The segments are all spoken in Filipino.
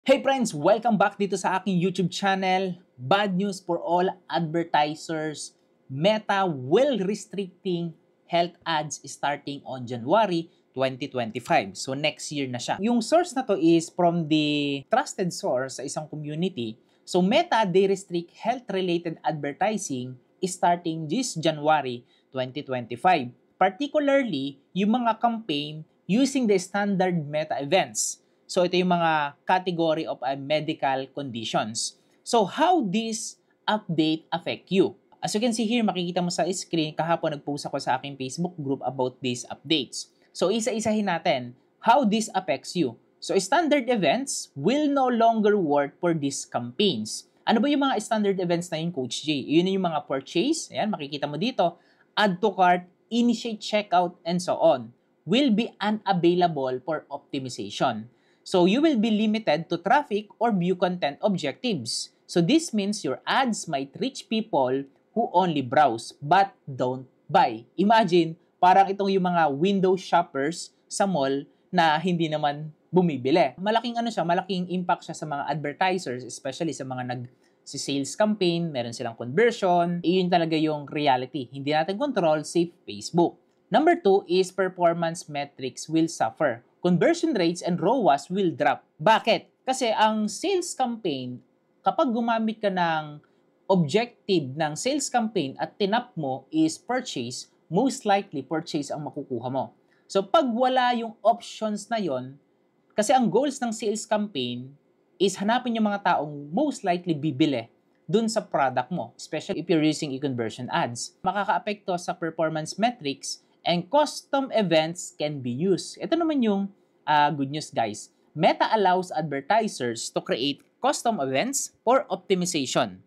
Hey friends! Welcome back dito sa aking YouTube channel. Bad news for all advertisers. Meta will restricting health ads starting on January 2025. So next year na siya. Yung source na to is from the trusted source sa isang community. So Meta, they restrict health-related advertising starting this January 2025. Particularly, yung mga campaign using the standard Meta events. So ito yung mga category of medical conditions. So how this update affect you? As you can see here, makikita mo sa screen, kahapon nag-post ako sa aking Facebook group about these updates. So isa-isahin natin how this affects you. So standard events will no longer work for these campaigns. Ano ba yung mga standard events na yun, Coach J? Yun yung mga purchase, ayan, makikita mo dito, add to cart, initiate checkout, and so on, will be unavailable for optimization. So you will be limited to traffic or view content objectives. So this means your ads might reach people who only browse but don't buy. Imagine, parang itong yung mga window shoppers sa mall na hindi naman bumibili. Malaking impact siya sa mga advertisers, especially sa mga nag-sales campaign, meron silang conversion. Iyon talaga yung reality. Hindi natin control, safe Facebook. Number 2 is performance metrics will suffer. Conversion rates and ROAS will drop. Bakit? Kasi ang sales campaign, kapag gumamit ka ng objective ng sales campaign at tinap mo is purchase, most likely purchase ang makukuha mo. So pag wala yung options na yon, kasi ang goals ng sales campaign is hanapin yung mga taong most likely bibili dun sa product mo, especially if you're using e-conversion ads. Makaka-apekto sa performance metrics and custom events can be used. Ito naman yung good news, guys. Meta allows advertisers to create custom events for optimization.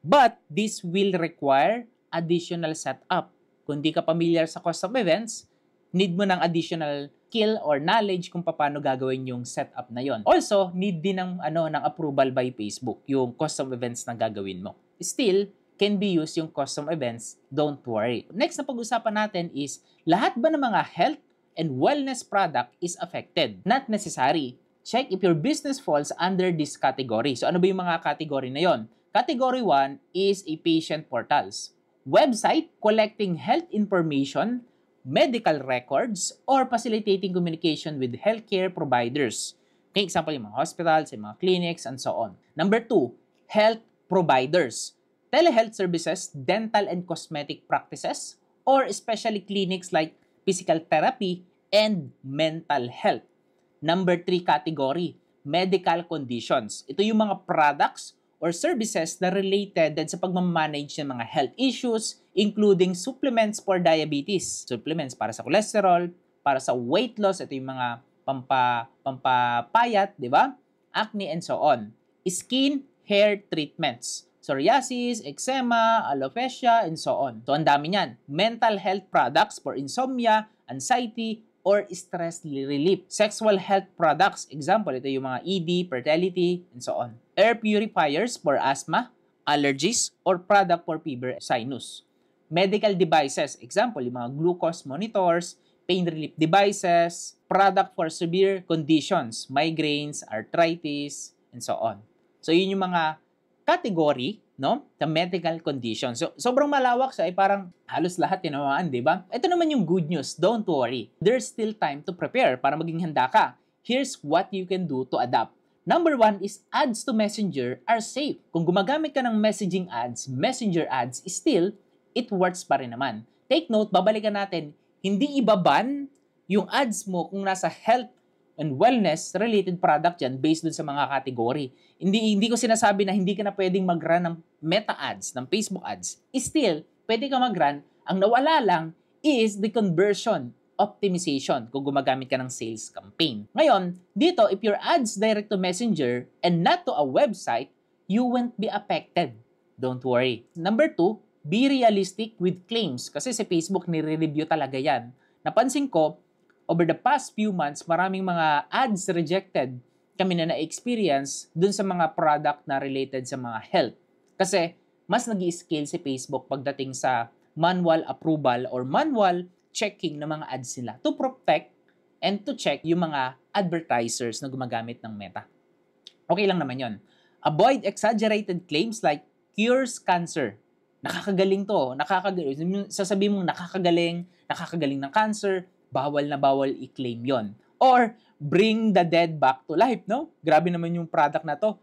But this will require additional setup. Kung di ka familiar sa custom events, need mo ng additional skill or knowledge kung paano gagawin yung setup na yon. Also, need din ng approval by Facebook yung custom events na gagawin mo. Still, can be used yung custom events, don't worry. Next na pag-usapan natin is, lahat ba ng mga health and wellness product is affected? Not necessary. Check if your business falls under this category. So ano ba yung mga category na yon? Category 1 is a patient portals. Website collecting health information, medical records, or facilitating communication with healthcare providers. Okay, example yung mga hospitals, yung mga clinics, and so on. Number 2, health providers. Telehealth services, dental and cosmetic practices, or especially clinics like physical therapy and mental health. Number 3 category, medical conditions. Ito yung mga products or services na related sa pagmamanage ng mga health issues, including supplements for diabetes, supplements para sa cholesterol, para sa weight loss, ito yung mga pampapayat, di ba? Acne and so on. Skin, hair treatments, psoriasis, eczema, alopecia, and so on. So, ang dami niyan. Mental health products for insomnia, anxiety, or stress relief. Sexual health products, example, ito yung mga ED, fertility, and so on. Air purifiers for asthma, allergies, or product for fever, sinus. Medical devices, example, yung mga glucose monitors, pain relief devices, product for severe conditions, migraines, arthritis, and so on. So, yun yung mga category, no, the medical condition. So, sobrang malawak siya, parang halos lahat tinamaan, di ba? Ito naman yung good news, don't worry. There's still time to prepare para maging handa ka. Here's what you can do to adapt. Number 1 is ads to Messenger are safe. Kung gumagamit ka ng messaging ads, Messenger ads, still, it works pa rin naman. Take note, babalikan natin, hindi ibaban yung ads mo kung nasa health and wellness related product yan based dun sa mga category. Hindi ko sinasabi na hindi ka na pwedeng mag-run ng Meta ads, ng Facebook ads. Still, pwede ka mag-run. Ang nawala lang is the conversion optimization kung gumagamit ka ng sales campaign. Ngayon, dito, if your ads direct to Messenger and not to a website, you won't be affected. Don't worry. Number 2, be realistic with claims. Kasi sa Facebook, nire-review talaga yan. Napansin ko, over the past few months, maraming mga ads rejected kami na na-experience dun sa mga product na related sa mga health. Kasi mas nag-i-scale si Facebook pagdating sa manual approval or manual checking ng mga ads nila to protect and to check yung mga advertisers na gumagamit ng Meta. Okay lang naman yon. Avoid exaggerated claims like cures cancer. Nakakagaling to. Nakakagaling. Sasabihin mong nakakagaling ng cancer, bawal na bawal i-claim yon. Or, bring the dead back to life, no? Grabe naman yung product na to.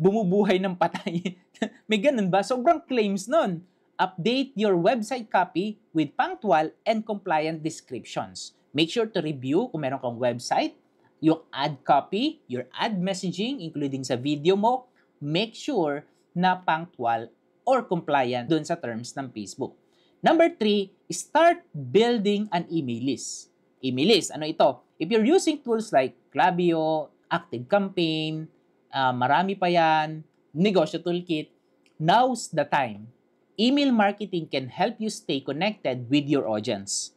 Bumubuhay ng patay. May ganun ba? Sobrang claims nun. Update your website copy with punctual and compliant descriptions. Make sure to review kung meron kang website, yung ad copy, your ad messaging, including sa video mo, make sure na punctual or compliant dun sa terms ng Facebook. Number 3, start building an email list. Email list, ano ito? If you're using tools like Klaviyo, ActiveCampaign, marami pa yan, Negosyo Toolkit, now's the time. Email marketing can help you stay connected with your audience.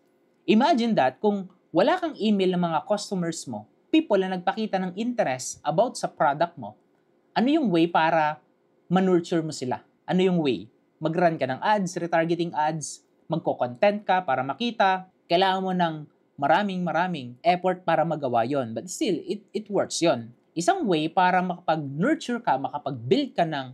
Imagine that kung wala kang email ng mga customers mo, people na nagpakita ng interest about sa product mo, ano yung way para manurture mo sila? Ano yung way? Mag-run ka ng ads, retargeting ads, magko-content ka para makita, kailangan mo ng maraming effort para magawa yon. But still, it works yon. Isang way para makapag-nurture ka, makapag-build ka ng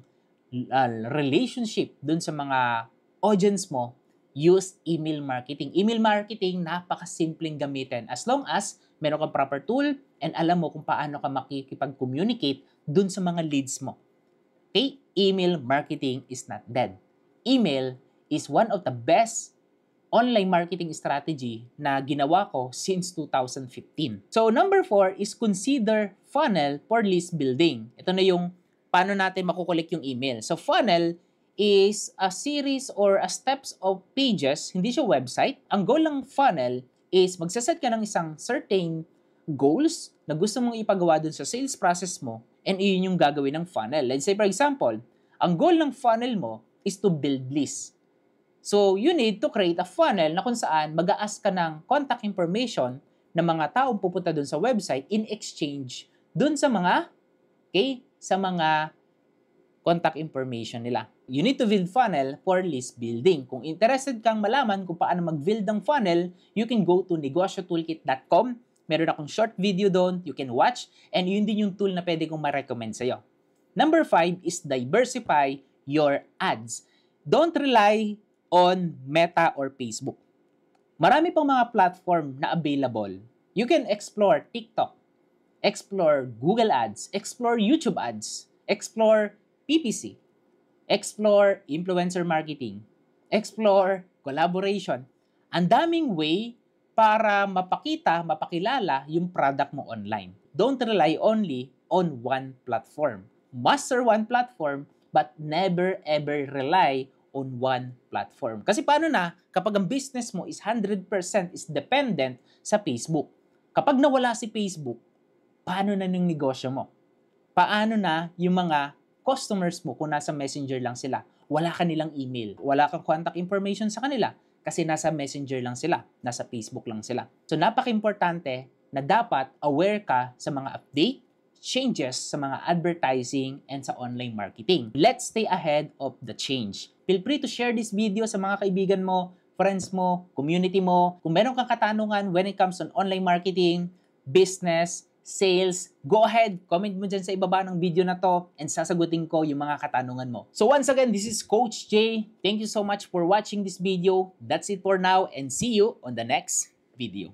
relationship dun sa mga audience mo, use email marketing. Email marketing, napakasimpleng gamitin. As long as meron kang proper tool and alam mo kung paano ka makikipag-communicate dun sa mga leads mo. Okay? Email marketing is not dead. Email is one of the best online marketing strategy na ginawa ko since 2015. So, number 4 is consider funnel for list building. Ito na yung paano natin makukulik yung email. So, funnel is a series or a steps of pages, hindi siya website. Ang goal ng funnel is magsaset ka ng isang certain goals na gusto mong ipagawa dun sa sales process mo and iyon yung gagawin ng funnel. Let's say, for example, ang goal ng funnel mo is to build lists. So, you need to create a funnel na kung saan mag-a-ask ka ng contact information ng mga taong pupunta dun sa website in exchange dun sa mga contact information nila. You need to build funnel for list building. Kung interested kang malaman kung paano mag-build ng funnel, you can go to negosyotoolkit.com. Meron akong short video doon, you can watch, and yun din yung tool na pwede kong ma-recommend sa'yo. Number 5 is diversify your ads. Don't rely on Meta or Facebook. Marami pang mga platform na available. You can explore TikTok, explore Google Ads, explore YouTube Ads, explore PPC, explore influencer marketing, explore collaboration. Ang daming way para mapakilala yung product mo online. Don't rely only on one platform. Master one platform, but never ever rely on one platform. Kasi paano na kapag ang business mo is 100% is dependent sa Facebook? Kapag nawala si Facebook, paano na yung negosyo mo? Paano na yung mga customers mo kung nasa messenger lang sila? Wala kanilang email. Wala kang contact information sa kanila kasi nasa messenger lang sila. Nasa Facebook lang sila. So, napaka-importante na dapat aware ka sa mga update, changes sa mga advertising and sa online marketing. Let's stay ahead of the change. Feel free to share this video sa mga kaibigan mo, friends mo, community mo. Kung meron kang katanungan when it comes on online marketing, business, sales, go ahead, comment mo dyan sa ibaba ng video na to and sasagutin ko yung mga katanungan mo. So once again, this is Coach Jay. Thank you so much for watching this video. That's it for now and see you on the next video.